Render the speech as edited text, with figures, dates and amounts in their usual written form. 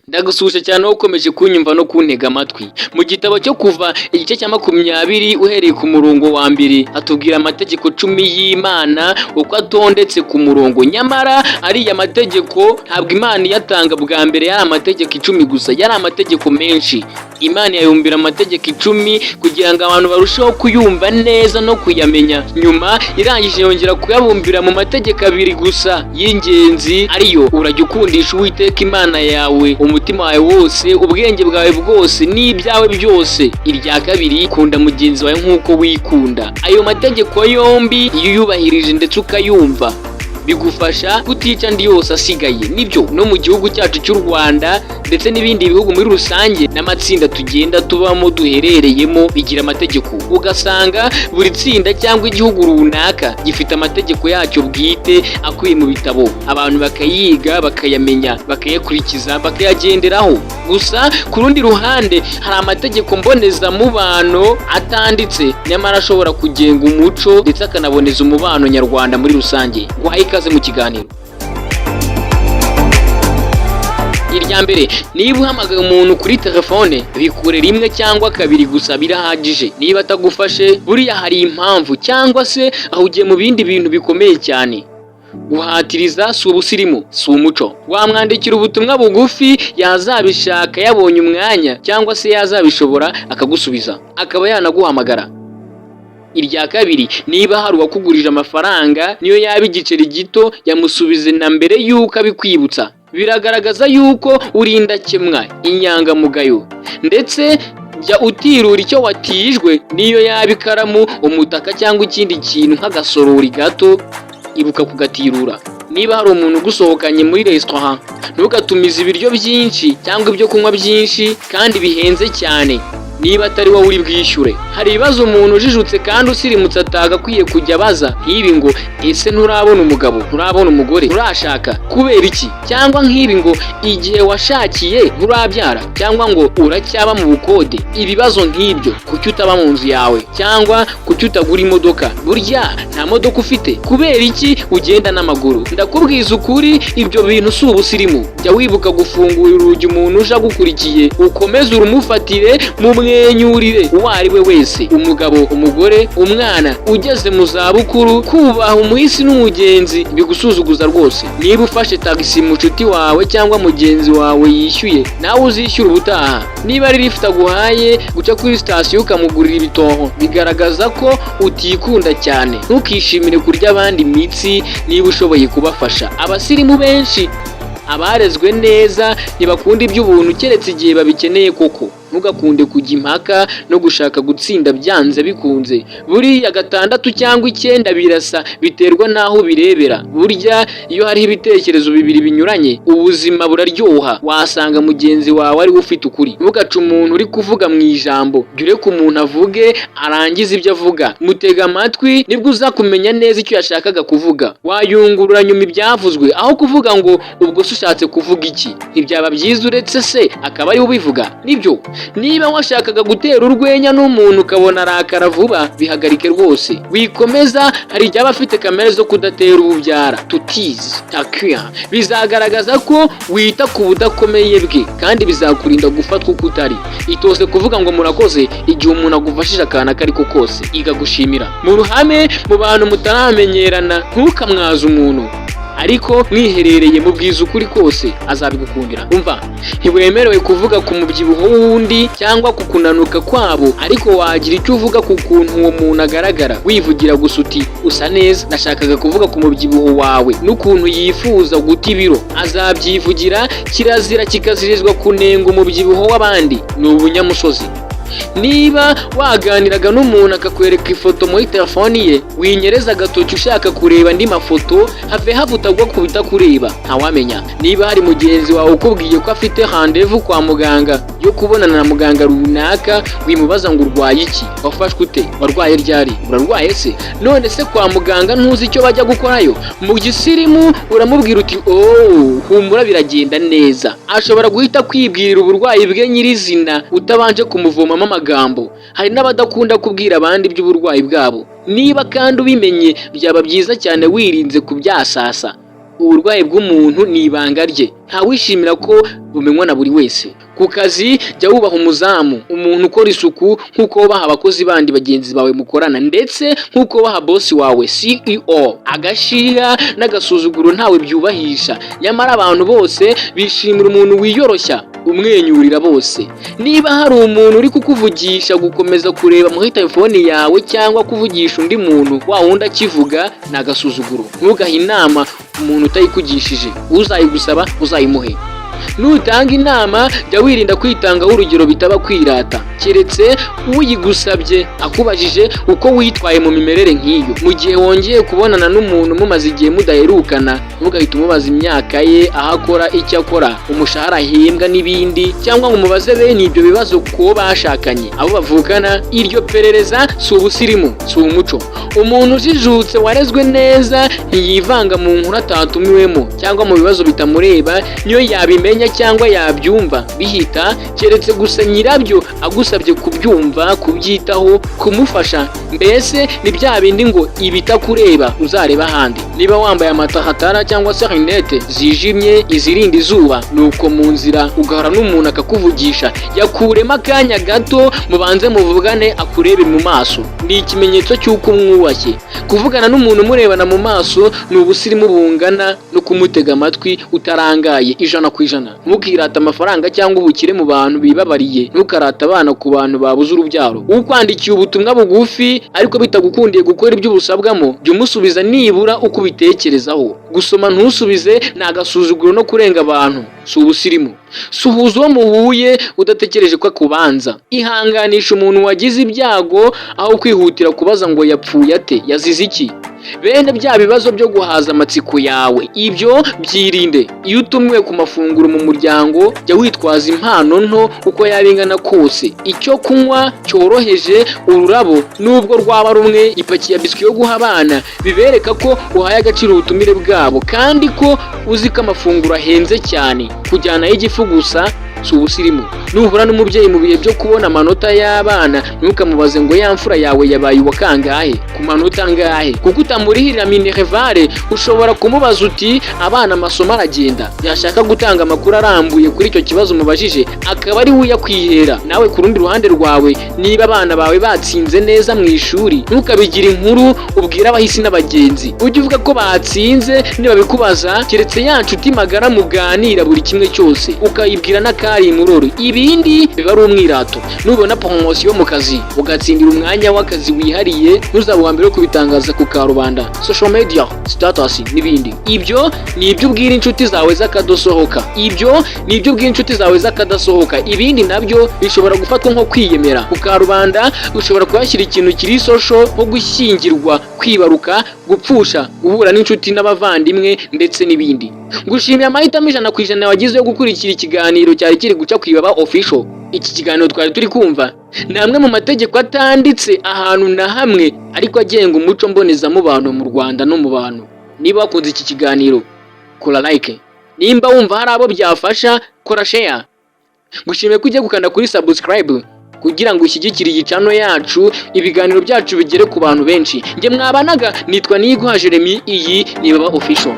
Ndagusuje cyane aho ukomeje kunyumva no kuntega amatwi. Mu gitabo cyo kuva igice cya 20 uhereye ku murongo wa 2 atubwira amategeko 10 y'Imana uko atondetse ku murongo. Nyamara ariya mategeko ntabwo Imana yatanga bwa mbere yari amategeko 10 gusa, yari amategeko menshi. Imana yayumbira amategeko 10 kugira ngo abantu barusheho kuyumva neza no kuyamenya. Nyuma irangije yongera kuyabumbira mu mategeko 2 gusa y'ingenzi, ariyo urajya ukundisha Uwiteka Imana yawe umutima wawe wose, ubwenge bwawe bwose n'ibyawe byose. Irya kabiri, kunda mugenzi wawe nk'uko wikunda. Ayo mategeko yombi iyo uyubahirije ndetse ukayumva bigufasha kutica andi yose asigaye. Nibyo no mu gihugu cyacu cy'u Rwanda ndetse n'ibindi bihugu muri rusange n'amatsinda tugenda tubamo duherereyemo bigira amategeko. Ugasanga buri tsinda cyangwa igihugu runaka gifite amategeko yacyo bwite akuye mu bitabo, abantu bakayiga, bakayamenya, bakayakurikiza, bakayagenderaho. Gusa ku rundi ruhande hari amategeko mbonezamubano atanditse nyamara ashobora kugenga umuco ndetse akanaboneza umubano nyarwanda muri rusange. Ikaze mu kiganiro. Irya mbere, niba uhamagaye umuntu kuri telefone bikure 1 cyangwa 2 gusa birahagije. Niba atagufashe buriya hari impamvu, cyangwa se ahugiye mu bindi bintu bikomeye cyane. Guhatiriza si ubusirimu, si umuco. Wamwandikira ubutumwa bugufi, yazabishaka yabonye umwanya, cyangwa se yazabishobora akagusubiza, akaba yanaguhamagara. Irya kabiri, niba hari uwakugurije amafaranga niyo yaba igiceri gito, yamusubize na mbere yuko abikwibutsa. Biragaragaza yuko urinda kemwa, inyangamugayo. Ndetse jya utirura icyo watijwe, niyo yaba ikaramu, umutaka cyangwa ikindi kintu nk'agasorori gato, ibuka kugatirura. Niba hari umuntu ugusohokanye muri restaurant, ntugatumize ibiryo byinshi cyangwa ibyo kunywa byinshi kandi bihenze cyane niba atari wowe uri bwishyure. Hari ibibazo umuntu ujijutse kandi usirimutse atagakwiye kujya abaza, nk'ibi ngo ese nturabona umugabo, nturabona umugore, urashaka kubera iki? Cyangwa nk'ibi ngo igihe washakiye nturabyara, cyangwa ngo uracyaba mu bukode. Ibibazo nk'ibyo, kuki utaba mu nzu yawe, cyangwa kuki utagura imodoka? Burya nta modoka ufite, kubera iki ugenda n'amaguru? Ndakubwiza ukuri, ibyo bintu si ubusirimu. Jya wibuka gufungura urugi umuntu uje agukurikiye, ukomeze urumufatire mumwenyurire uwo ari we wese, umugabo, umugore, umwana ugeze mu zabukuru. Kubaha umuhisi n'umugenzi bigusuzuguza rwose. Niba ufashe tagisi mu nshuti wawe cyangwa mugenzi wawe yishyuye, nawe uzishyura ubutaha. Niba ari lift aguhaye guca kuri sitasiyo ukamugurira ibitoho, bigaragaza ko utikunda cyane. Ntukishimire kurya abandi imitsi niba ushoboye kubafasha. Abasirimu benshi, abarezwe neza, ntibakunda iby'ubuntu keretse igihe babikeneye koko. Ntugakunde kujya impaka no gushaka gutsinda byanze bikunze. Buriya 6 cyangwa 9 birasa, biterwa naho birebera. Burya iyo hari ibitekerezo bibiri binyuranye, ubuzima buraryoha. Wasanga mugenzi wawe ari ufite ukuri. Ntugaca umuntu uri kuvuga mu ijambo, jyure ku muntu avuge arangize ibyo avuga. Mutega amatwi nibwo uza kumenya neza icyo yashakaga kuvuga. Wayungurura nyuma ibyavuzwe aho kuvuga ngo ubwo se ushatse kuvuga iki. Ntibyaba byiza uretse se akaba ari ubivuga. Nibyo, niba washakaga gutera urwenya n'umuntu ukabona arakara vuba, bihagarike rwose. Wikomeza, hari igihe aba afite kamere zo kudatera ububyara, tutizi takia. Bizagaragaza ko wita ku budakomeye bwe kandi bizakurinda gufatwa uko utari. Itose kuvuga ngo murakoze igihe umuntu agufashije akana kariko kose, iga gushimira. Mu ruhame, mu bantu mutaramenyerana, ntukamwaza umuntu, ariko mwiherereye mu bwiza ukuri kose azabigukundira. Umva, ntiwemerewe kuvuga ku mubyibuho wundi cyangwa ku kunanuka kwabo, ariko wagira icyo uvuga ku kuntu uwo muntu agaragara. Wivugira gusa uti usa neza. Nashakaga kuvuga ku mubyibuho wawe n'ukuntu yifuza guta ibiro. Azabyivugira. Kirazira kikazirizwa kunenga umubyibuho w'abandi, ni ubunyamusozi. Niba waganiraga n'umuntu akakwereka ifoto muri telefoni ye, winyereza agatoki ushaka kureba andi mafoto, have havutagwa kubita kureba, ntawamenya. Niba hari mugenzi wawe ukubwiye ko afite rendez-vous kwa muganga yo kubonana na muganga runaka, wimubaza ngo urwaye iki, wafashwe ute, warwaye ryari, urarwaye se, none se kwa muganga ntuzi icyo bajya gukorayo. Mu gisirimu uramubwira uti humura biragenda neza. Ashobora guhita kwibwirira uburwayi bwe nyirizina utabanje kumuvomamo amagambo. Hari n'abadakunda kubwira abandi by'uburwayi bwabo. Niba kandi ubimenye, byaba byiza cyane wirinze kubyasasa. uburwayi bw'umuntu ni ibanga rye, ntawishimira ko bumenywa na buri wese. Ku kazi jya wubaha umuzamu, umuntu ukora isuku nk'uko wubaha abakozi bandi bagenzi bawe mukorana, ndetse nk'uko wubaha bosi wawe CEO. Agashiha n'agasuzuguro ntawe byubahisha, nyamara abantu bose bishimira umuntu wiyoroshya umwenyurira bose. Niba hari umuntu uri kukuvugisha gukomeza kureba muri telefone yawe cyangwa kuvugisha undi muntu wa wundi akivuga, ni agasuzuguro. Ntugahe inama umuntu utayikugishije, uzayigusaba uzayimuhe. Nutanga inama jya wirinda kwitangaho urugero bitaba kwirata, keretse uyigusabye akubajije uko witwaye mu mimerere nk'iyo. Mu gihe wongeye kubonana n'umuntu mumaze igihe mudaherukana, ntugahite umubaza imyaka ye, aho akora, icyo akora, umushahara ahembwa n'ibindi, cyangwa ngo umubaze bene ibyo bibazo kubo bashakanye, abo bavukana. Iryo perereza si ubusirimu, si umuco. Umuntu ujijutse warezwe neza ntiyivanga mu nkuru atatumiwemo cyangwa mu bibazo bitamureba. Niyo yabimenya cyangwa yabyumva bihita, keretse gusa nyirabyo agusabye kubyumva, kubyitaho, kumufasha. Mbese ni bya bindi ngo ibitakureba uzareba ahandi. Niba wambaye amatahatara cyangwa se rinete zijimye izirinda izuba, nuko mu nzira ugahora n'umuntu akakuvugisha, yakuremo akanya gato mubanze muvugane, akurebe mu maso, ni ikimenyetso cy'uko umwubashye. Kuvugana n'umuntu murebana mu maso ni ubusirimu bungana no kumutega amatwi utarangaye 100%. Ntukirata amafaranga cyangwa ubukire mu bantu bibabariye, ntukarata abana ku bantu babuze urubyaro. Ukwandikiye ubutumwa bugufi ariko bitagukundiye gukora ibyo ubusabwamo, jya umusubiza nibura uko ubitekerezaho. Gusoma ntusubize ni agasuzuguro no kurenga abantu, si ubusirimu. Suhuza uwo muhuye udatekereje ko akubanza. Ihanganisha umuntu wagize ibyago aho kwihutira kubaza ngo yapfuye ate, yazize iki. Bene bya bibazo byo guhaza amatsiko yawe, ibyo byirinde. Iyo utumiwe ku mafunguro mu muryango, jya witwaza impano nto uko yaba ingana kose. Icyo kunywa cyoroheje, ururabo nubwo rwaba rumwe, ipaki ya biswi yo guha abana, bibereka ko uhaye agaciro ubutumire bwabo kandi ko uzi ko amafunguro ahenze cyane. Kujyanaho igifu gusa si ubusirimu. Nuhura n'umubyeyi mu bihe byo kubona amanota y'abana, ntukamubaze ngo ya mfura yawe yabaye uwa kangahe, ku manota angahe, kuko utamurihirira minerevare. Ushobora kumubaza uti abana amasomo aragenda, yashaka gutanga amakuru arambuye kuri icyo kibazo umubajije, akaba ari we uyakwihera. Nawe ku rundi ruhande rwawe, niba abana bawe batsinze neza mu ishuri, ntukabigire inkuru ubwira abahisi n'abagenzi. Ujye uvuga ko batsinze niba bikubaza, keretse ya nshuti magara muganira buri kimwe cyose, ukayibwira n'akari muroro. Ibindi biba ari umwirato. Nubona promotion mu kazi ugatsindira umwanya w'akazi wihariye, ntuzaba uwa mbere wo kubitangaza ku karubanda, social media, status n'ibindi. Ibyo ni ibyo ubwira inshuti zawe z'akadosohoka. Ibindi nabyo bishobora gufatwa nko kwiyemera. Ku karubanda ushobora kuhashyira ikintu kiri social nko gushyingirwa, kwibaruka, gupfusha, guhura n'inshuti n'abavandimwe ndetse n'ibindi. Ngushimiye amahitamo 100% wagize yo gukurikira ikiganiro cyari kiri guca Kwibaba official. Iki kiganiro twari turi kumva ni amwe mu mategeko atanditse ahantu na hamwe, ariko agenga umuco mbonezamubano mu Rwanda no mu bantu. Niba wakunze iki kiganiro, kora like. Nimba wumva hari abo byafasha, kora share. Ngushimiye kujya gukanda kuri subscribe kugira ngo ushyigikire iyi channel yacu, ibiganiro byacu bigere ku bantu benshi. Nge mwabanaga nitwa Niba Jeremy, iyi Niba official.